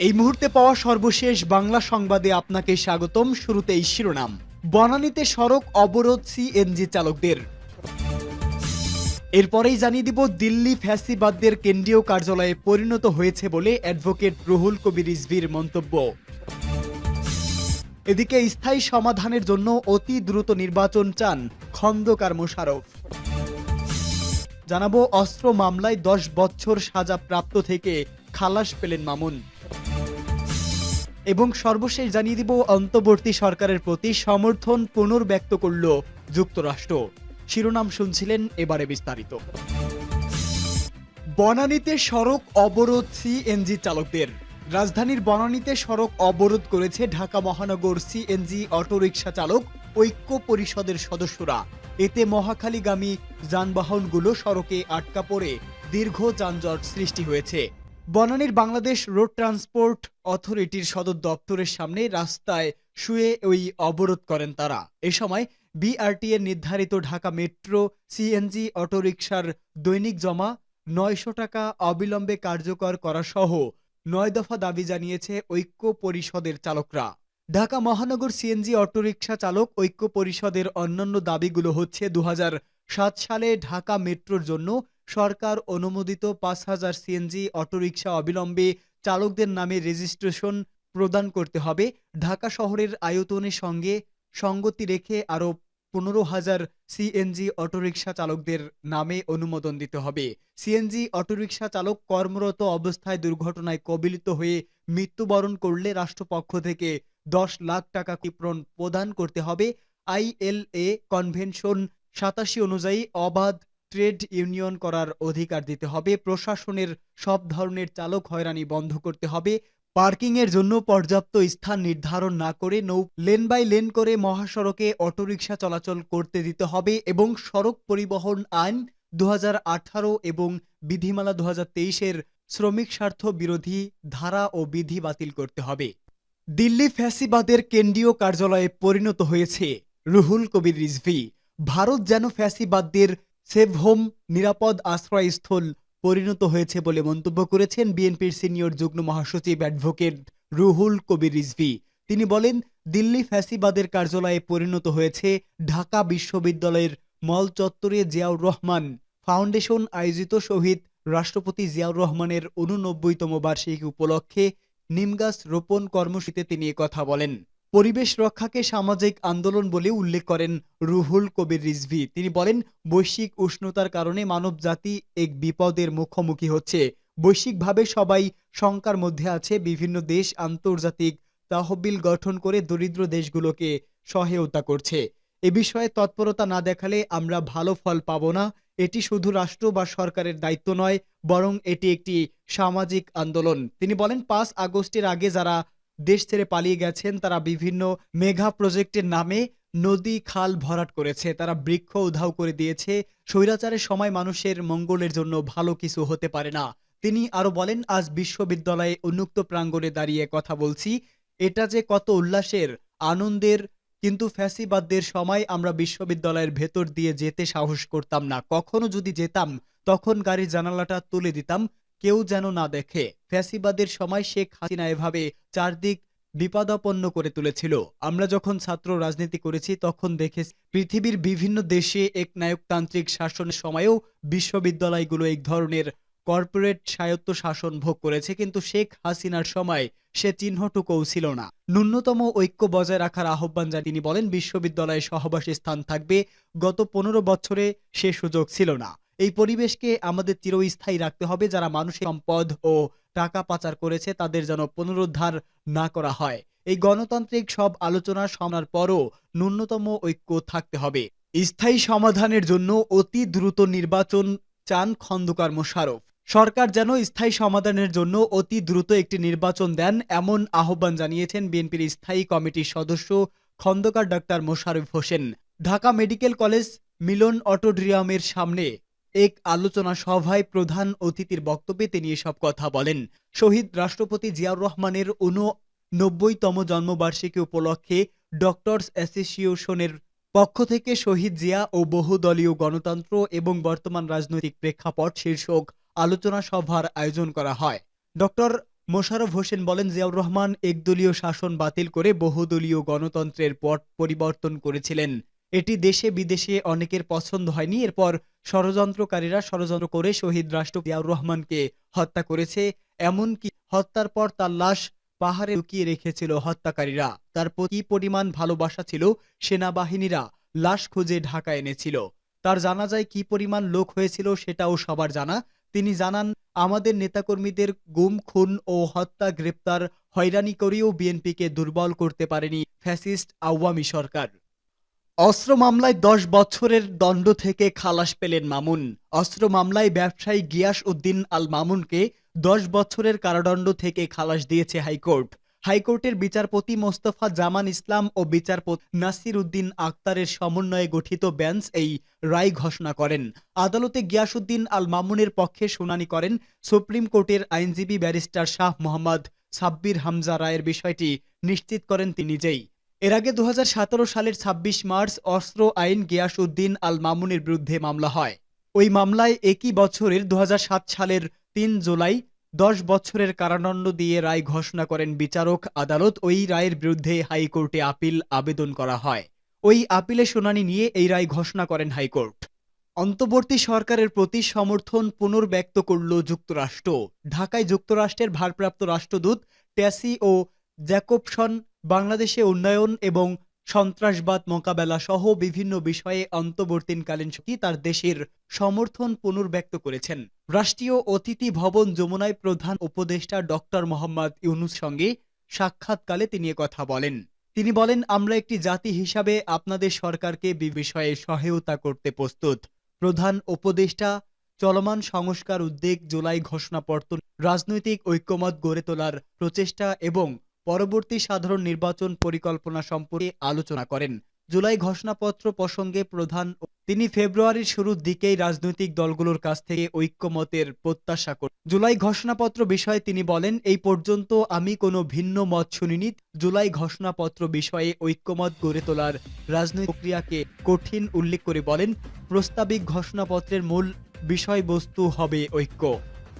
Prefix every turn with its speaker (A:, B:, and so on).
A: এই মুহূর্তে পাওয়া সর্বশেষ বাংলা সংবাদে আপনাকে স্বাগতম। শুরুতেই শিরোনাম। বনানীতে সড়ক অবরোধ সিএনজি চালকদের। এরপরেই জানিয়ে দিব দিল্লি ফ্যাসিবাদদের কেন্দ্রীয় কার্যালয়ে পরিণত হয়েছে বলে অ্যাডভোকেট রুহুল কবির রিজভীর মন্তব্য। এদিকে স্থায়ী সমাধানের জন্য অতি দ্রুত নির্বাচন চান খন্দকার মোশাররফ। জানাবো অস্ত্র মামলায় 10 বছর সাজাপ্রাপ্ত থেকে খালাস পেলেন মামুন। এবং সর্বশেষ জানিয়ে দিব অন্তর্বর্তী সরকারের প্রতি সমর্থন পুনর্ব্যক্ত করল যুক্তরাষ্ট্র। শিরোনাম শুনছিলেন, এবারে বিস্তারিত। বনানীতে সড়ক অবরোধ সিএনজি চালকদের। রাজধানীর বনানীতে সড়ক অবরোধ করেছে ঢাকা মহানগর সিএনজি অটোরিকশা চালক ঐক্য পরিষদের সদস্যরা। এতে মহাখালীগামী যানবাহনগুলো সড়কে আটকা পড়ে দীর্ঘ যানজট সৃষ্টি হয়েছে। বনানীর বাংলাদেশ রোড ট্রান্সপোর্ট অথরিটির সদর দপ্তরের সামনে রাস্তায় শুয়ে ওই অবরোধ করেন তারা। এ সময় বিআরটিএর নির্ধারিত ঢাকা মেট্রো সিএনজি অটোরিকশার দৈনিক জমা 900 টাকা অবিলম্বে কার্যকর করা সহ 9 দফা দাবি জানিয়েছে ঐক্য পরিষদের চালকরা। ঢাকা মহানগর সিএনজি অটোরিকশা চালক ঐক্য পরিষদের অন্যান্য দাবিগুলো হচ্ছে 2007 সালে ঢাকা মেট্রোর জন্য সরকার অনুমোদিত 5000 সিএনজি অটোরিকশা অবিলম্বে চালকদের নামে রেজিস্ট্রেশন প্রদান করতে হবে। ঢাকা শহরের আয়তনের সঙ্গে সঙ্গতি রেখে আরও 15,000 সিএনজি অটোরিকশা চালকদের নামে অনুমোদন দিতে হবে। সিএনজি অটোরিকশা চালক কর্মরত অবস্থায় দুর্ঘটনায় কবলিত হয়ে মৃত্যুবরণ করলে রাষ্ট্রপক্ষ থেকে 10 লাখ টাকা ক্ষতিপূরণ প্রদান করতে হবে। আইএলএ কনভেনশন 87 অনুযায়ী অবাধ ট্রেড ইউনিয়ন করার অধিকার দিতে হবে। প্রশাসনের সব ধরনের চালক হয়রানি বন্ধ করতে হবে। পার্কিংয়ের জন্য পর্যাপ্ত স্থান নির্ধারণ না করে লেন বাই লেন করে মহাসড়কে অটোরিকশা চলাচল করতে দিতে হবে এবং সড়ক পরিবহন আইন 2018 এবং বিধিমালা 2023-এর শ্রমিক স্বার্থ বিরোধী ধারা ও বিধি বাতিল করতে হবে। দিল্লি ফ্যাসিবাদের কেন্দ্রীয় কার্যালয়ে পরিণত হয়েছে রুহুল কবির রিজভী। ভারত যেন ফ্যাসিবাদদের সেভ হোম, নিরাপদ আশ্রয়স্থল পরিণত হয়েছে বলে মন্তব্য করেছেন বিএনপির সিনিয়র যুগ্ম মহাসচিব অ্যাডভোকেট রুহুল কবির রিজভী। তিনি বলেন, দিল্লি ফ্যাসিবাদের কার্যালয়ে পরিণত হয়েছে ঢাকা বিশ্ববিদ্যালয়ের মল চত্বরে জিয়াউর রহমান ফাউন্ডেশন আয়োজিত শহীদ রাষ্ট্রপতি জিয়াউর রহমানের 89তম বার্ষিকী উপলক্ষে নিমগাছ রোপণ কর্মসূচিতে তিনি কথা বলেন। পরিবেশ রক্ষাকে সামাজিক আন্দোলন বলে উল্লেখ করেন রুহুল কবির রিজভী। তিনি বলেন, বৈশ্বিক উষ্ণতার কারণে মানবজাতি এক বিপদের মুখোমুখি হচ্ছে। বৈশ্বিকভাবে সবাই শঙ্কার মধ্যে আছে। বিভিন্ন দেশ আন্তর্জাতিক তহবিল গঠন করে দরিদ্র দেশগুলোকে সহায়তা করছে। এ বিষয়ে তৎপরতা না দেখালে আমরা ভালো ফল পাব না। এটি শুধু রাষ্ট্র বা সরকারের দায়িত্ব নয়, বরং এটি একটি সামাজিক আন্দোলন। তিনি বলেন, 5 আগস্টের আগে যারা দেশ ছেড়ে পালিয়ে গেছেন তারা বিভিন্ন মেগা প্রজেক্টের নামে নদী খাল ভরাট করেছে, তারা বৃক্ষ উধাও করে দিয়েছে। স্বৈরাচারের সময় মানুষের মঙ্গলের জন্য ভালো কিছু হতে পারে না। তিনি আরো বলেন, আজ বিশ্ববিদ্যালয়ে উন্মুক্ত প্রাঙ্গণে দাঁড়িয়ে কথা বলছি, এটা যে কত উল্লাসের, আনন্দের। কিন্তু ফ্যাসিবাদদের সময় আমরা বিশ্ববিদ্যালয়ের ভেতর দিয়ে যেতে সাহস করতাম না। কখনো যদি যেতাম তখন গাড়ির জানালাটা তুলে দিতাম, কেউ যেন না দেখে। ফ্যাসিবাদের সময় শেখ হাসিনা এভাবে চারদিক বিপদাপন্ন করে তুলেছিল। আমরা যখন ছাত্র রাজনীতি করেছি তখন দেখেছি পৃথিবীর বিভিন্ন দেশে এক নায়কতান্ত্রিক শাসনের সময়েও বিশ্ববিদ্যালয়গুলো এক ধরনের কর্পোরেট স্বায়ত্ত শাসন ভোগ করেছে, কিন্তু শেখ হাসিনার সময় সে চিহ্নটুকুও ছিল না। ন্যূনতম ঐক্য বজায় রাখার আহ্বান জানিয়ে তিনি বলেন, বিশ্ববিদ্যালয়ে সহবাসী স্থান থাকবে। গত 15 বছরে সে সুযোগ ছিল না। এই পরিবেশকে আমাদের চিরস্থায়ী রাখতে হবে। যারা মানুষের সম্পদ ও টাকা পাচার করেছে তাদের যেন পুনরুদ্ধার না করা হয়। এই গণতান্ত্রিক সব আলোচনা শোনার পরও ন্যূনতম ঐক্য থাকতে হবে। স্থায়ী সমাধানের জন্য অতি দ্রুত নির্বাচন চান খন্দকার মোশাররফ। সরকার যেন স্থায়ী সমাধানের জন্য অতি দ্রুত একটি নির্বাচন দেন, এমন আহ্বান জানিয়েছেন বিএনপির স্থায়ী কমিটির সদস্য Khandaker doctor Mosharraf Hossain. Dhaka medical college Milon অডিটোরিয়ামের সামনে এক আলোচনা সভায় প্রধান অতিথির বক্তব্যে তিনি এসব কথা বলেন। শহীদ রাষ্ট্রপতি জিয়াউর রহমানের 89তম জন্মবার্ষিকী উপলক্ষে ডক্টরস অ্যাসোসিয়েশনের পক্ষ থেকে শহীদ জিয়া ও বহুদলীয় গণতন্ত্র এবং বর্তমান রাজনৈতিক প্রেক্ষাপট শীর্ষক আলোচনা সভার আয়োজন করা হয়। ডক্টর মোশাররফ হোসেন বলেন, জিয়াউর রহমান একদলীয় শাসন বাতিল করে বহুদলীয় গণতন্ত্রের পট পরিবর্তন করেছিলেন। এটি দেশে বিদেশে অনেকের পছন্দ হয়নি। এরপর ষড়যন্ত্রকারীরা ষড়যন্ত্র করে শহীদ রাষ্ট্রপতি জিয়াউর রহমানকে হত্যা করেছে। এমনকি হত্যার পর তার লাশ পাহাড়ে লুকিয়ে রেখেছিল হত্যাকারীরা। তার প্রতি পরিমাণ ভালোবাসা ছিল, সেনাবাহিনীরা লাশ খুঁজে ঢাকা এনেছিল। তার জানাজায় কি পরিমাণ লোক হয়েছিল সেটাও সবার জানা। তিনি জানান, আমাদের নেতাকর্মীদের গুম, খুন ও হত্যা, গ্রেপ্তার, হয়রানি করেও বিএনপিকে দুর্বল করতে পারেনি ফ্যাসিস্ট আওয়ামী সরকার। অস্ত্র মামলায় ১০ বছরের দণ্ড থেকে খালাস পেলেন মামুন। অস্ত্র মামলায় ব্যবসায়ী গিয়াস উদ্দিন আল মামুনকে ১০ বছরের কারাদণ্ড থেকে খালাস দিয়েছে হাইকোর্ট। হাইকোর্টের বিচারপতি মোস্তফা জামান ইসলাম ও বিচারপতি নাসির উদ্দিন আক্তারের সমন্বয়ে গঠিত বেঞ্চ এই রায় ঘোষণা করেন। আদালতে গিয়াসউদ্দিন আল মামুনের পক্ষে শুনানি করেন সুপ্রিম কোর্টের আইনজীবী ব্যারিস্টার শাহ মোহাম্মদ সাব্বির হামজা। রায়ের বিষয়টি নিশ্চিত করেন তিনি নিজেই। এর আগে ২০১৭ সালের ২৬ মার্চ অস্ত্র আইন গিয়াসউদ্দিন আল মামুনের বিরুদ্ধে মামলা হয়। ওই মামলায় একই বছরের ২০০৭ সালের ৩ জুলাই ১০ বছরের কারাদণ্ড দিয়ে রায় ঘোষণা করেন বিচারক আদালত। ওই রায়ের বিরুদ্ধে হাইকোর্টে আপিল আবেদন করা হয়। ওই আপিলে শুনানি নিয়ে এই রায় ঘোষণা করেন হাইকোর্ট। অন্তর্বর্তী সরকারের প্রতি সমর্থন পুনর্ব্যক্ত করল যুক্তরাষ্ট্র। ঢাকায় যুক্তরাষ্ট্রের ভারপ্রাপ্ত রাষ্ট্রদূত ট্যাসি ও জ্যাকবসন বাংলাদেশে উন্নয়ন এবং সন্ত্রাসবাদ মোকাবেলা সহ বিভিন্ন বিষয়ে অন্তর্বর্তীকালীন তার দেশের সমর্থন পুনর্ব্যক্ত করেছেন। রাষ্ট্রীয় অতিথি ভবন যমুনায় প্রধান উপদেষ্টা ডক্টর মোহাম্মদ ইউনূস সঙ্গে সাক্ষাৎকালে তিনি কথা বলেন। তিনি বলেন, আমরা একটি জাতি হিসাবে আপনাদের সরকারকে বিষয়ে সহায়তা করতে প্রস্তুত। প্রধান উপদেষ্টা চলমান সংস্কার উদ্যোগ, জুলাই ঘোষণাপত্র, রাজনৈতিক ঐক্যমত গড়ে তোলার প্রচেষ্টা এবং পরবর্তী সাধারণ নির্বাচন পরিকল্পনা সম্পর্কে আলোচনা করেন। জুলাই ঘোষণাপত্র প্রসঙ্গে তিনি ফেব্রুয়ারির শুরুর দিকেই রাজনৈতিক দলগুলোর কাছ থেকে ঐক্যমতের প্রত্যাশা করেন। জুলাই ঘোষণাপত্র বিষয়ে তিনি বলেন, এই পর্যন্ত আমি কোনো ভিন্ন মত শুনিনি। জুলাই ঘোষণাপত্র বিষয়ে ঐক্যমত গড়ে তোলার রাজনৈতিক প্রক্রিয়াকে কঠিন উল্লেখ করে বলেন, প্রস্তাবিক ঘোষণাপত্রের মূল বিষয়বস্তু হবে ঐক্য।